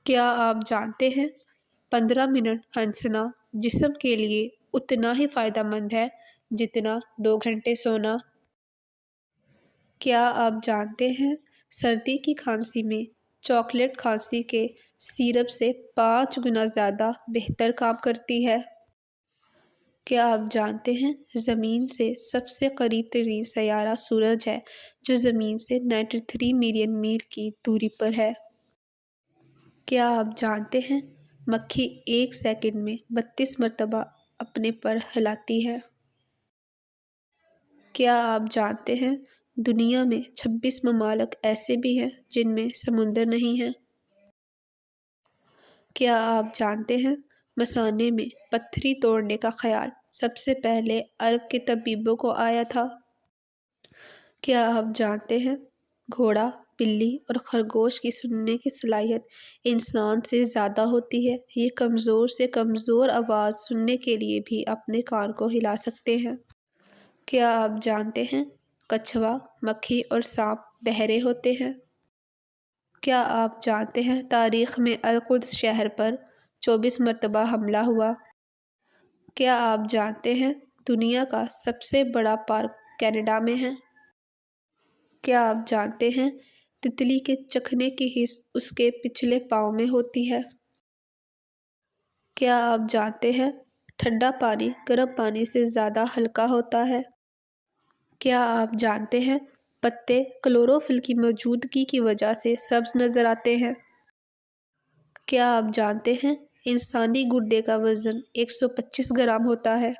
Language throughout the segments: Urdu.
کیا آپ جانتے ہیں 15 منٹ ہنسنا جسم کے لیے اتنا ہی فائدہ مند ہے جتنا 2 گھنٹے سونا؟ کیا آپ جانتے ہیں سردی کی کھانسی میں چاکلیٹ کھانسی کے سیرپ سے 5 گنا زیادہ بہتر کام کرتی ہے؟ کیا آپ جانتے ہیں زمین سے سب سے قریب ترین سیارہ سورج ہے جو زمین سے 93 ملین میل کی دوری پر ہے؟ کیا آپ جانتے ہیں مکھی 1 سیکنڈ میں 32 مرتبہ اپنے پر ہلاتی ہے؟ کیا آپ جانتے ہیں دنیا میں 26 ممالک ایسے بھی ہیں جن میں سمندر نہیں ہے؟ کیا آپ جانتے ہیں مثانے میں پتھری توڑنے کا خیال سب سے پہلے عرب کے طبیبوں کو آیا تھا؟ کیا آپ جانتے ہیں گھوڑا، بلی اور خرگوش کی سننے کی صلاحیت انسان سے زیادہ ہوتی ہے؟ یہ کمزور سے کمزور آواز سننے کے لیے بھی اپنے کان کو ہلا سکتے ہیں۔ کیا آپ جانتے ہیں کچھوا، مکھی اور سانپ بہرے ہوتے ہیں؟ کیا آپ جانتے ہیں تاریخ میں القدس شہر پر 24 مرتبہ حملہ ہوا؟ کیا آپ جانتے ہیں دنیا کا سب سے بڑا پارک کینیڈا میں ہے؟ کیا آپ جانتے ہیں تتلی کے چکھنے کی حس اس کے پچھلے پاؤں میں ہوتی ہے؟ کیا آپ جانتے ہیں ٹھنڈا پانی گرم پانی سے زیادہ ہلکا ہوتا ہے؟ کیا آپ جانتے ہیں پتے کلورو فل کی موجودگی کی وجہ سے سبز نظر آتے ہیں؟ کیا آپ جانتے ہیں انسانی گردے کا وزن 125 گرام ہوتا ہے؟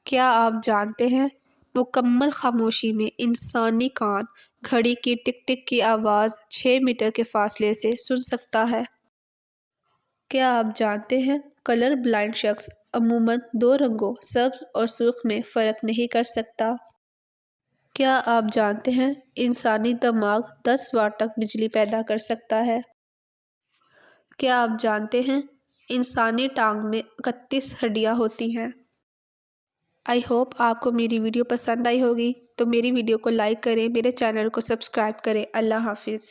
کیا آپ جانتے ہیں مکمل خاموشی میں انسانی کان گھڑی کی ٹک ٹک کی آواز 6 میٹر کے فاصلے سے سن سکتا ہے؟ کیا آپ جانتے ہیں کلر بلائنڈ شخص عموماً 2 رنگوں سبز اور سرخ میں فرق نہیں کر سکتا؟ کیا آپ جانتے ہیں انسانی دماغ 10 وار تک بجلی پیدا کر سکتا ہے؟ کیا آپ جانتے ہیں انسانی ٹانگ میں 31 ہڈیاں ہوتی ہیں؟ آئی ہوپ آپ کو میری ویڈیو پسند آئی ہوگی، تو میری ویڈیو کو لائک کریں، میرے چینل کو سبسکرائب کریں۔ اللہ حافظ۔